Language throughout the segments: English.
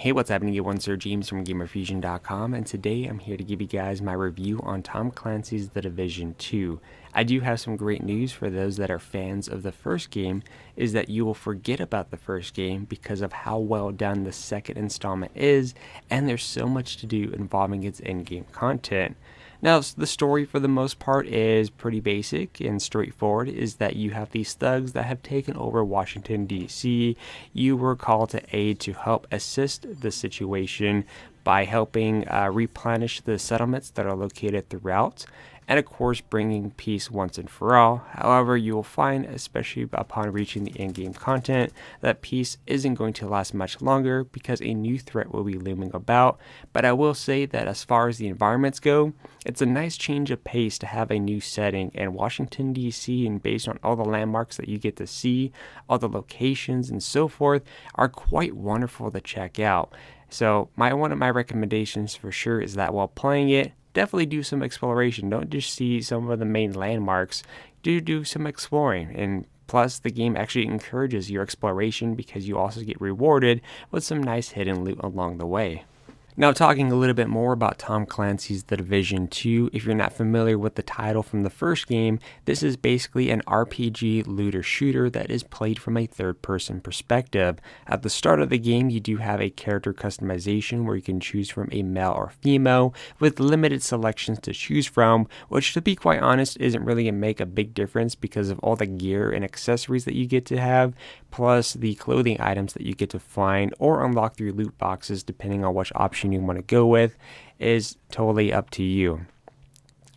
Hey, what's happening? You one SirJames from GamerFusion.com, and today I'm here to give you guys my review on Tom Clancy's The Division 2. I do have some great news for those that are fans of the first game, is that you will forget about the first game because of how well done the second installment is, and there's so much to do involving its in-game content. Now, the story for the most part is pretty basic and straightforward, is that you have these thugs that have taken over Washington, D.C. You were called to aid to help assist the situation by helping replenish the settlements that are located throughout, and of course bringing peace once and for all. However, you will find, especially upon reaching the in-game content, that peace isn't going to last much longer because a new threat will be looming about. But I will say that as far as the environments go, it's a nice change of pace to have a new setting, and Washington DC, and based on all the landmarks that you get to see, all the locations and so forth, are quite wonderful to check out. So one of my recommendations for sure is that while playing it, definitely do some exploration. Don't just see some of the main landmarks. Do some exploring. And plus, the game actually encourages your exploration because you also get rewarded with some nice hidden loot along the way. Now, talking a little bit more about Tom Clancy's The Division 2, if you're not familiar with the title from the first game, this is basically an RPG looter shooter that is played from a third-person perspective. At the start of the game, you do have a character customization where you can choose from a male or female with limited selections to choose from, which, to be quite honest, isn't really going to make a big difference because of all the gear and accessories that you get to have, plus the clothing items that you get to find or unlock through loot boxes depending on which option you want to go with is totally up to you.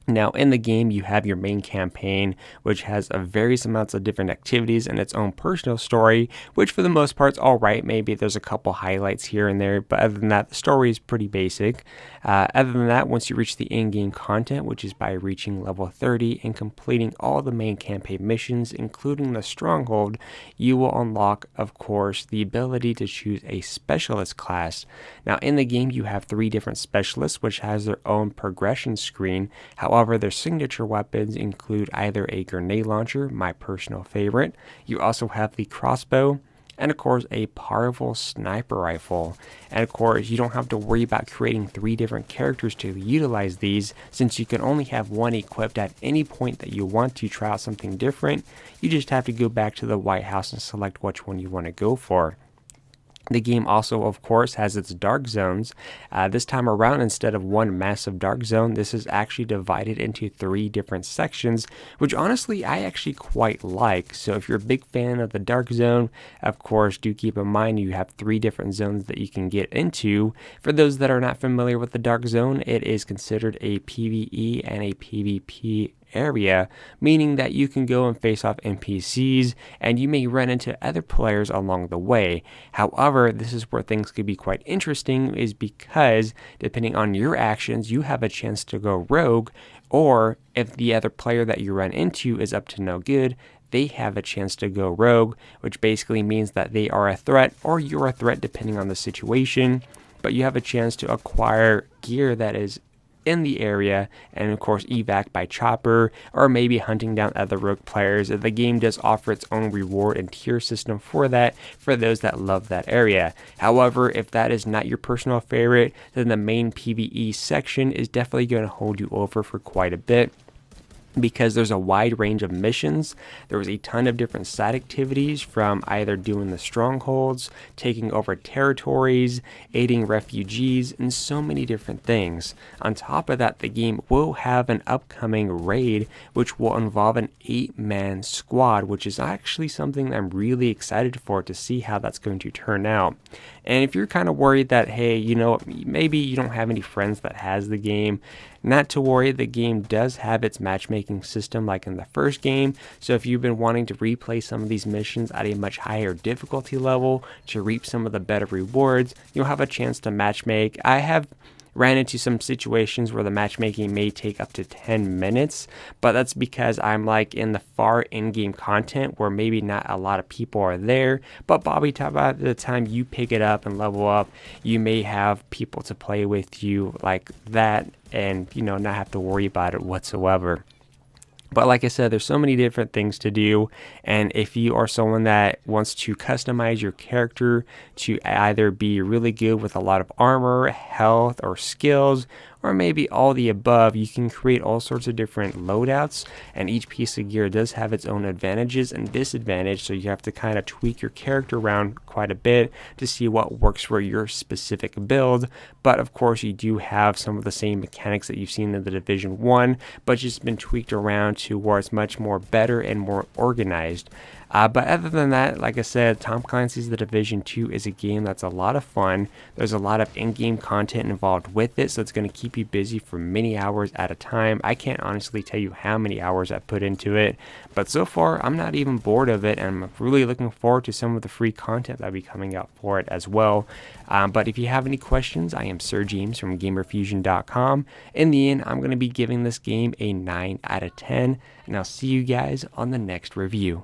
Now, in the game, you have your main campaign, which has various amounts of different activities and its own personal story, which for the most part is all right. Maybe there's a couple highlights here and there, but other than that, the story is pretty basic. Other than that, once you reach the in-game content, which is by reaching level 30 and completing all the main campaign missions, including the Stronghold, you will unlock, of course, the ability to choose a specialist class. Now, in the game, you have 3 different specialists, which has their own progression screen. However, their signature weapons include either a grenade launcher, my personal favorite. You also have the crossbow, and of course a powerful sniper rifle. And of course, you don't have to worry about creating 3 different characters to utilize these, since you can only have one equipped at any point that you want to try out something different. You just have to go back to the White House and select which one you want to go for. The game also, of course, has its dark zones. This time around, instead of one massive dark zone, this is actually divided into 3 different sections, which honestly I actually quite like. So if you're a big fan of the dark zone, of course, do keep in mind you have 3 different zones that you can get into. For those that are not familiar with the dark zone, it is considered a PvE and a PvP area, meaning that you can go and face off NPCs and you may run into other players along the way. However, this is where things could be quite interesting, is because depending on your actions, you have a chance to go rogue, or if the other player that you run into is up to no good, they have a chance to go rogue, which basically means that they are a threat or you're a threat depending on the situation, but you have a chance to acquire gear that is in the area, and of course evac by chopper, or maybe hunting down other rogue players. The game does offer its own reward and tier system for that, for those that love that area. However, if that is not your personal favorite, then the main PvE section is definitely going to hold you over for quite a bit, because there's a wide range of missions. There was a ton of different side activities, from either doing the strongholds, taking over territories, aiding refugees, and so many different things. On top of that, the game will have an upcoming raid, which will involve an 8-man squad, which is actually something I'm really excited for, to see how that's going to turn out. And if you're kind of worried that, hey, you know, maybe you don't have any friends that has the game, not to worry, the game does have its matchmaking system like in the first game. So if you've been wanting to replay some of these missions at a much higher difficulty level to reap some of the better rewards, you'll have a chance to matchmake. I have ran into some situations where the matchmaking may take up to 10 minutes, but that's because I'm like in the far in-game content where maybe not a lot of people are there, but by the time you pick it up and level up, you may have people to play with you like that, and you know, not have to worry about it whatsoever. But like I said, there's so many different things to do. And if you are someone that wants to customize your character to either be really good with a lot of armor, health, or skills, or maybe all the above, you can create all sorts of different loadouts. And each piece of gear does have its own advantages and disadvantages. So you have to kind of tweak your character around quite a bit to see what works for your specific build. But of course, you do have some of the same mechanics that you've seen in the Division 1, but just been tweaked around to where it's much more better and more organized. But other than that, like I said, Tom Clancy's The Division 2 is a game that's a lot of fun. There's a lot of in-game content involved with it, so it's going to keep you busy for many hours at a time. I can't honestly tell you how many hours I put into it, but so far I'm not even bored of it, and I'm really looking forward to some of the free content that'll be coming out for it as well. But if you have any questions, I am SirJames from GamerFusion.com. In the end, I'm going to be giving this game a 9 out of 10, and I'll see you guys on the next review.